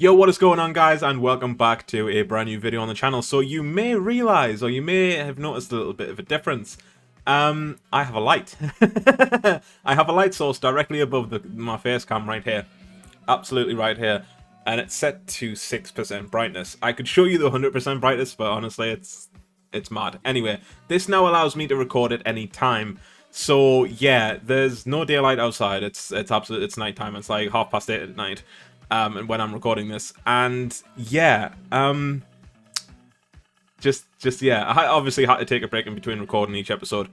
Yo, what is going on, guys, and welcome back to a brand new video on the channel. So you may realize, or you may have noticed a little bit of a difference. I have a light. I have a light source directly above my face cam right here. Absolutely right here. And it's set to 6% brightness. I could show you the 100% brightness, but honestly, it's mad. Anyway, this now allows me to record at any time. So yeah, there's no daylight outside. It's nighttime. It's like 8:30 at night. And when I'm recording this, and yeah, yeah, I obviously had to take a break in between recording each episode,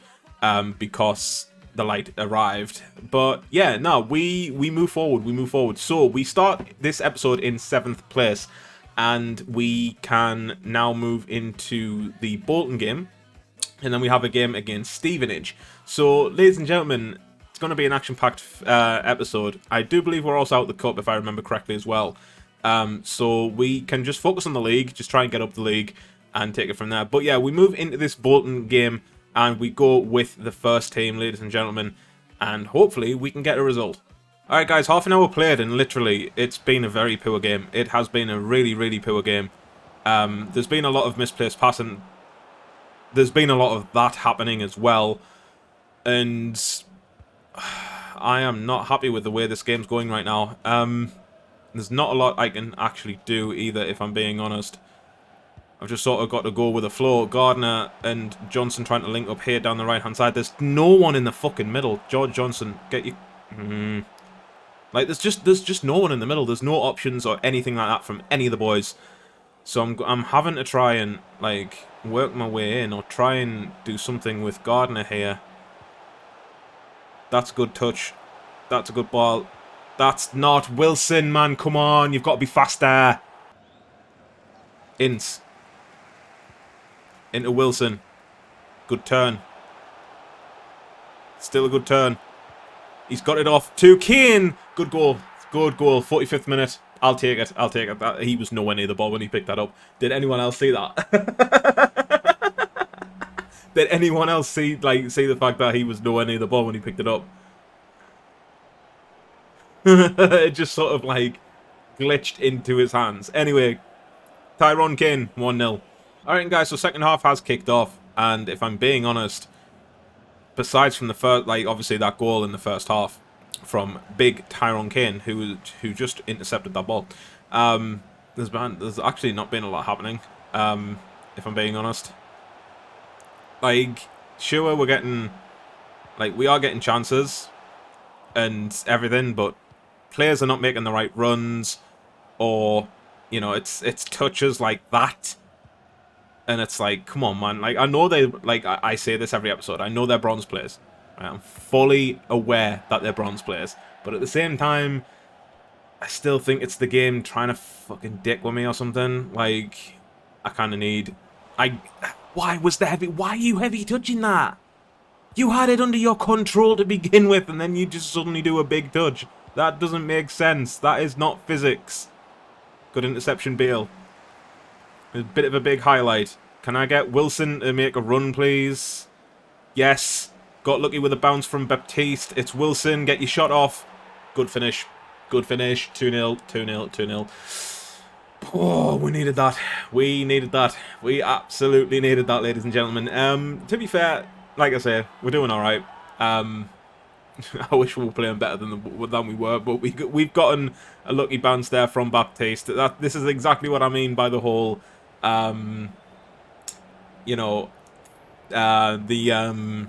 because the light arrived. But yeah, no, we move forward. So we start this episode in 7th place, and we can now move into the Bolton game, and then we have a game against Stevenage. So, ladies and gentlemen, it's going to be an action-packed episode. I do believe we're also out the cup, if I remember correctly, as well. So we can just focus on the league, just try and get up the league, and take it from there. But yeah, we move into this Bolton game, and we go with the first team, ladies and gentlemen, and hopefully we can get a result. Alright guys, half an hour played, and literally, it's been a very poor game. It has been a really, really poor game. There's been a lot of misplaced passing. There's been a lot of that happening as well, and I am not happy with the way this game's going right now. There's not a lot I can actually do either, if I'm being honest. I've just sort of got to go with the flow. Gardner and Johnson trying to link up here down the right-hand side. There's no one in the fucking middle. George Johnson, get you... Like, there's just no one in the middle. There's no options or anything like that from any of the boys. So I'm having to try and, like, work my way in or try and do something with Gardner here. That's a good touch. That's a good ball. That's not Wilson, man. Come on. You've got to be faster. Ince. Into Wilson. Good turn. Still a good turn. He's got it off to Kane. Good goal. Good goal. 45th minute. I'll take it. I'll take it. He was nowhere near the ball when he picked that up. Did anyone else see that? Did anyone else see the fact that he was nowhere near the ball when he picked it up? It just sort of like glitched into his hands. Anyway, Tyrone Kane, 1-0. Alright guys, so second half has kicked off, and if I'm being honest, besides from the first, like obviously that goal in the first half from big Tyrone Kane, who just intercepted that ball, there's actually not been a lot happening, if I'm being honest. Like, sure, we're getting, like, we are getting chances and everything, but players are not making the right runs, or, you know, it's touches like that, and it's like, come on, man. Like, I know they, like, I say this every episode, I know they're bronze players. I'm fully aware that they're bronze players, but at the same time, I still think it's the game trying to fucking dick with me or something. Like, I kind of need... Why was the heavy... Why are you heavy touching that? You had it under your control to begin with, and then you just suddenly do a big touch. That doesn't make sense. That is not physics. Good interception, Bale. A bit of a big highlight. Can I get Wilson to make a run, please? Yes. Got lucky with a bounce from Baptiste. It's Wilson. Get your shot off. Good finish. Good finish. 2-0. 2-0. 2-0. Oh, we needed that. We needed that. We absolutely needed that, ladies and gentlemen. To be fair, like I say, we're doing all right. I wish we were playing better than we were, but we've gotten a lucky bounce there from Baptiste. This is exactly what I mean by the whole, you know, the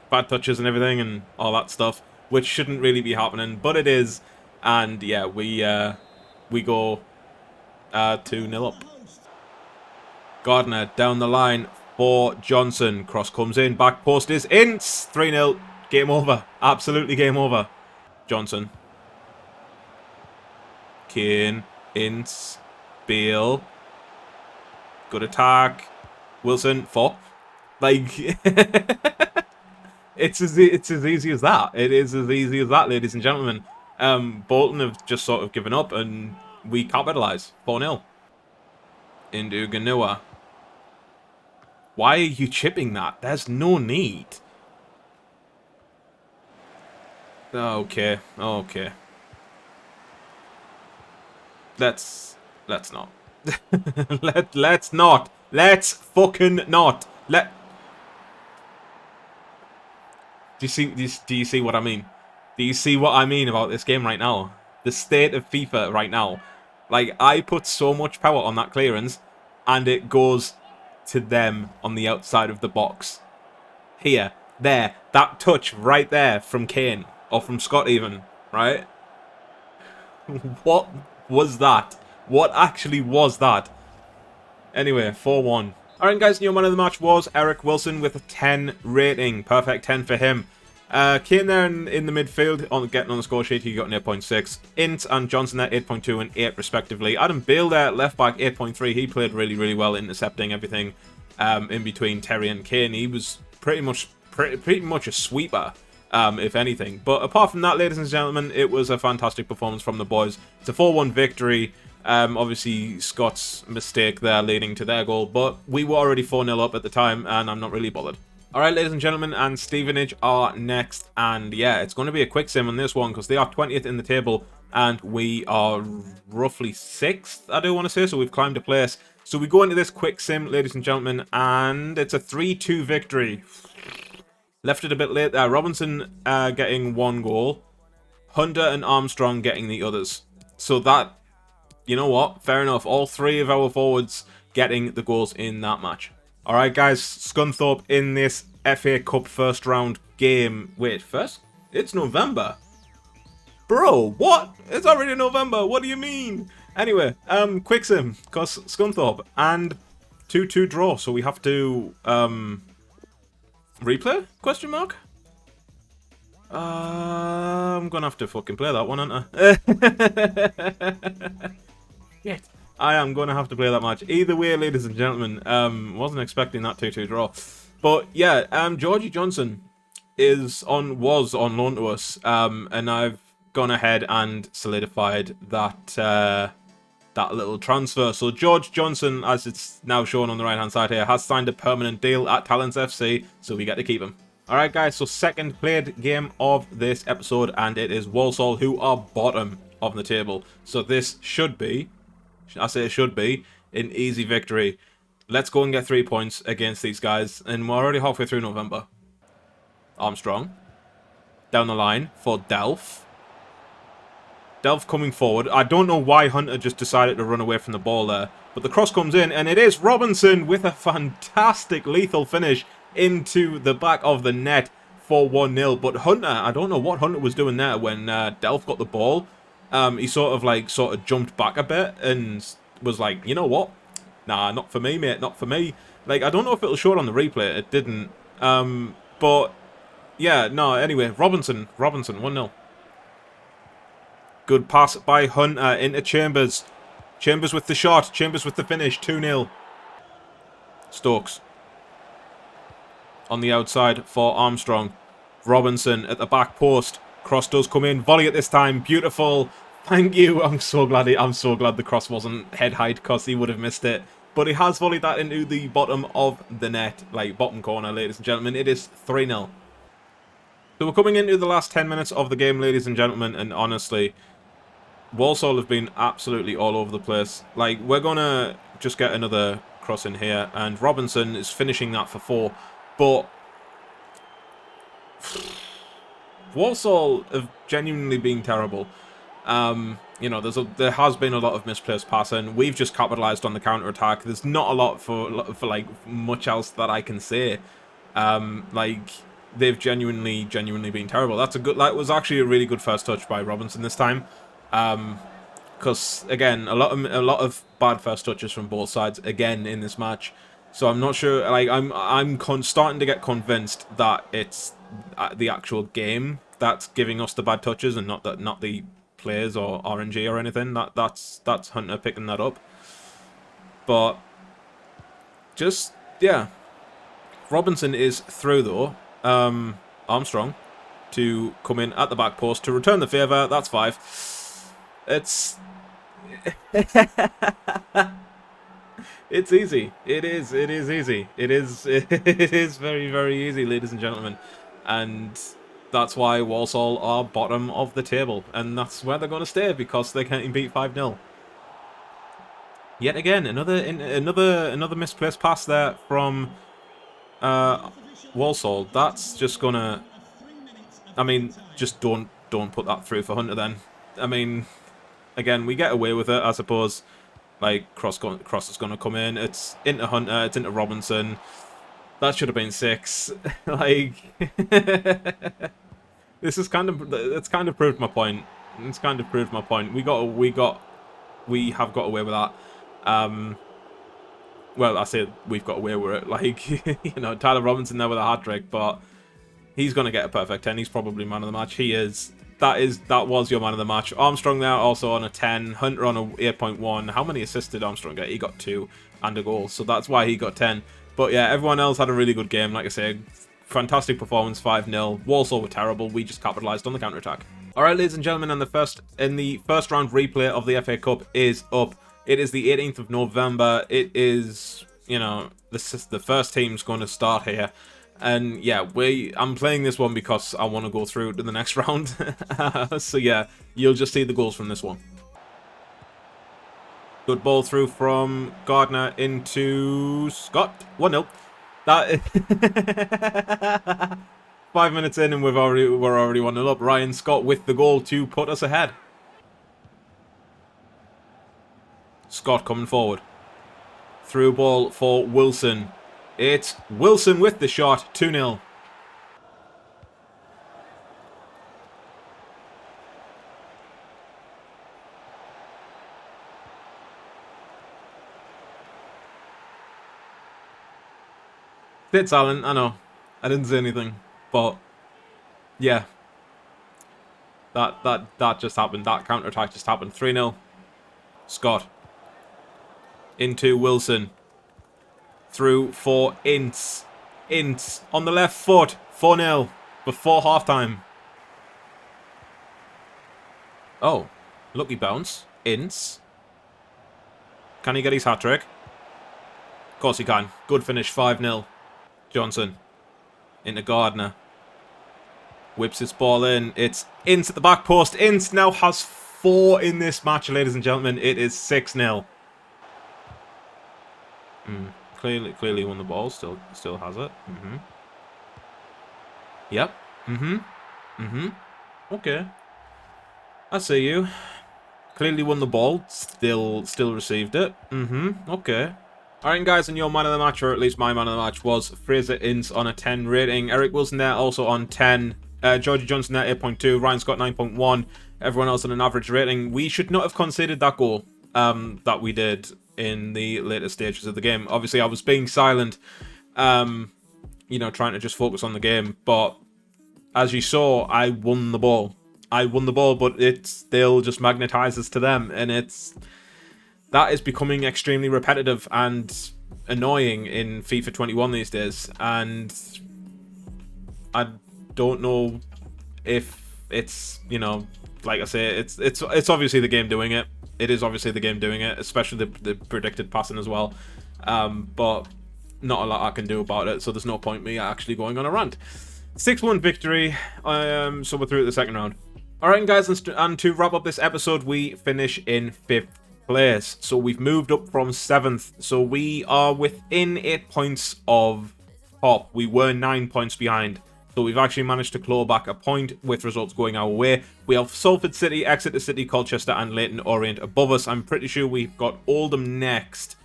bad touches and everything and all that stuff, which shouldn't really be happening, but it is. And yeah, we go 2-0 up. Gardner down the line for Johnson. Cross comes in. Back post is Ince. 3-0. Game over. Absolutely game over. Johnson. Kane. Ince. Bale. Good attack. Wilson. 4. Like... It's as easy as that. It is as easy as that, ladies and gentlemen. Bolton have just sort of given up, and we capitalise. 4-0. Into Ganua. Why are you chipping that? There's no need. Okay. Okay. Let's Let's not. Let's not. Let's fucking not. Do you see what I mean? Do you see what I mean about this game right now? The state of FIFA right now. Like, I put so much power on that clearance, and it goes to them on the outside of the box. Here, there, that touch right there from Kane, or from Scott even, right? What was that? What actually was that? Anyway, 4-1. Alright guys, new man of the match was Eric Wilson with a 10 rating. Perfect 10 for him. Kane there in the midfield, getting on the score sheet, he got an 8.6. Ince and Johnson there, 8.2 and 8 respectively. Adam Bale there, left back, 8.3. He played really, really well, intercepting everything in between Terry and Kane. He was pretty much a sweeper, if anything. But apart from that, ladies and gentlemen, it was a fantastic performance from the boys. It's a 4-1 victory. Obviously, Scott's mistake there leading to their goal, but we were already 4-0 up at the time, and I'm not really bothered. Alright, ladies and gentlemen, and Stevenage are next, and yeah, it's going to be a quick sim on this one, because they are 20th in the table, and we are roughly 6th, I do want to say, so we've climbed a place. So we go into this quick sim, ladies and gentlemen, and it's a 3-2 victory. Left it a bit late there. Robinson getting 1 goal, Hunter and Armstrong getting the others. So that, you know what? Fair enough. All 3 of our forwards getting the goals in that match. Alright guys, Scunthorpe in this FA Cup first round game. Wait, first? It's November. Bro, what? It's already November. What do you mean? Anyway, quick sim, because Scunthorpe, and 2-2 draw, so we have to, replay? Question mark? I'm gonna have to fucking play that one, aren't I? Shit. I am going to have to play that match. Either way, ladies and gentlemen, wasn't expecting that 2-2 draw. But yeah, Georgie Johnson was on loan to us, and I've gone ahead and solidified that that little transfer. So George Johnson, as it's now shown on the right hand side here, has signed a permanent deal at Talents FC, so we get to keep him. Alright guys, so second played game of this episode, and it is Walsall, who are bottom of the table. So this should be, I say it should be, an easy victory. Let's go and get 3 points against these guys, and we're already halfway through November. Armstrong. Down the line for Delph. Delph coming forward. I don't know why Hunter just decided to run away from the ball there, but the cross comes in, and it is Robinson with a fantastic lethal finish into the back of the net for 1-0. But Hunter, I don't know what Hunter was doing there when Delph got the ball. He sort of jumped back a bit and was like, you know what? Nah, not for me, mate, not for me. Like, I don't know if it'll show it on the replay. It didn't. But yeah, no, anyway, Robinson, 1-0. Good pass by Hunter into Chambers. Chambers with the shot. Chambers with the finish. 2-0. Stokes. On the outside for Armstrong. Robinson at the back post. Cross does come in. Volley at this time. Beautiful. Thank you. I'm so glad the cross wasn't head height, because he would have missed it. But he has volleyed that into the bottom of the net. Like, bottom corner, ladies and gentlemen. It is 3-0. So we're coming into the last 10 minutes of the game, ladies and gentlemen. And honestly, Walsall have been absolutely all over the place. Like, we're going to just get another cross in here. And Robinson is finishing that for 4. But Walsall have genuinely been terrible. You know, there has been a lot of misplaced passing. We've just capitalised on the counter-attack. There's not a lot for like much else that I can say. Like, they've genuinely been terrible. That was actually a really good first touch by Robinson this time. Because again, a lot of bad first touches from both sides again in this match. So I'm not sure. Like, I'm starting to get convinced that it's the actual game that's giving us the bad touches, and not the players or RNG or anything. That's Hunter picking that up. But just, yeah, Robinson is through though. Armstrong to come in at the back post to return the favour. That's 5. It's it's easy. It is easy. It is very, very easy, ladies and gentlemen. And that's why Walsall are bottom of the table. And that's where they're going to stay, because they can't beat 5-0. Yet again, another misplaced pass there from Walsall. That's just gonna. I mean, just don't put that through for Hunter then. I mean, again, we get away with it, I suppose. Like cross is gonna come in. It's into Hunter. It's into Robinson. That should have been 6. Like, this is kind of. It's kind of proved my point. It's kind of proved my point. We have got away with that. Well, I say we've got away with it. Like, you know, Tyler Robinson there with a hat-trick, but he's going to get a perfect 10. He's probably man of the match. He is. That was your man of the match. Armstrong there also on a 10. Hunter on a 8.1. How many assists did Armstrong get? He got 2 and a goal, so that's why he got 10. But yeah, everyone else had a really good game. Like I say, fantastic performance, 5-0. Walsall were terrible. We just capitalised on the counter-attack. Alright, ladies and gentlemen, and the first round replay of the FA Cup is up. It is the 18th of November. It is, you know, the first team's going to start here. And yeah, I'm playing this one because I want to go through to the next round. So yeah, you'll just see the goals from this one. Good ball through from Gardner into Scott. 1-0. That 5 minutes in and we're already 1-0 up. Ryan Scott with the goal to put us ahead. Scott coming forward. Through ball for Wilson. It's Wilson with the shot. 2-0. Bit silent, I know. I didn't say anything, but yeah, that just happened. That counter attack just happened. 3-0. Scott into Wilson. Through for Ince. Ince on the left foot. 4-0 before halftime. Oh, lucky bounce. Ince. Can he get his hat trick? Of course he can. Good finish. 5-0. Johnson into Gardner. Whips his ball in. It's Ince at the back post. Ince now has 4 in this match, ladies and gentlemen. It is 6-0. Clearly won the ball. Still has it. Yep. Okay. I see you. Clearly won the ball. Still received it. Okay. Alright guys, and your man of the match, or at least my man of the match, was Frasier Ince on a 10 rating. Eric Wilson there also on 10. Georgie Johnson there 8.2. Ryan Scott 9.1. Everyone else on an average rating. We should not have conceded that goal that we did in the later stages of the game. Obviously, I was being silent, you know, trying to just focus on the game. But as you saw, I won the ball. But it still just magnetizes to them, and that is becoming extremely repetitive and annoying in FIFA 21 these days. And I don't know if it's, you know, like I say, it's obviously the game doing it. It is obviously the game doing it, especially the predicted passing as well. But not a lot I can do about it, so there's no point me actually going on a rant. 6-1 victory, so we're through at the second round. Alright guys, and to wrap up this episode, we finish in 5th place. So we've moved up from 7th, so we are within 8 points of top. We were 9 points behind. So we've actually managed to claw back a point with results going our way. We have Salford City, Exeter City, Colchester and Leyton Orient above us. I'm pretty sure we've got Oldham next.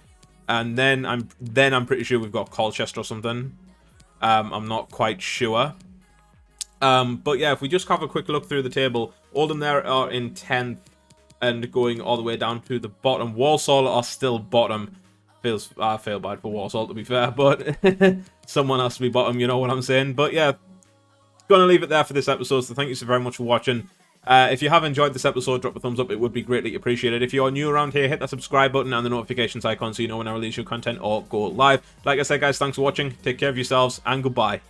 And then I'm pretty sure we've got Colchester or something. I'm not quite sure. But yeah, if we just have a quick look through the table, Oldham there are in 10th and going all the way down to the bottom. Walsall are still bottom. I feel bad for Walsall, to be fair, but someone has to be bottom, you know what I'm saying. But yeah, gonna leave it there for this episode, so thank you so very much for watching. If you have enjoyed this episode, drop a thumbs up, it would be greatly appreciated. If you are new around here, hit that subscribe button and the notifications icon so you know when I release new content or go live. Like I said guys, thanks for watching, take care of yourselves, and goodbye.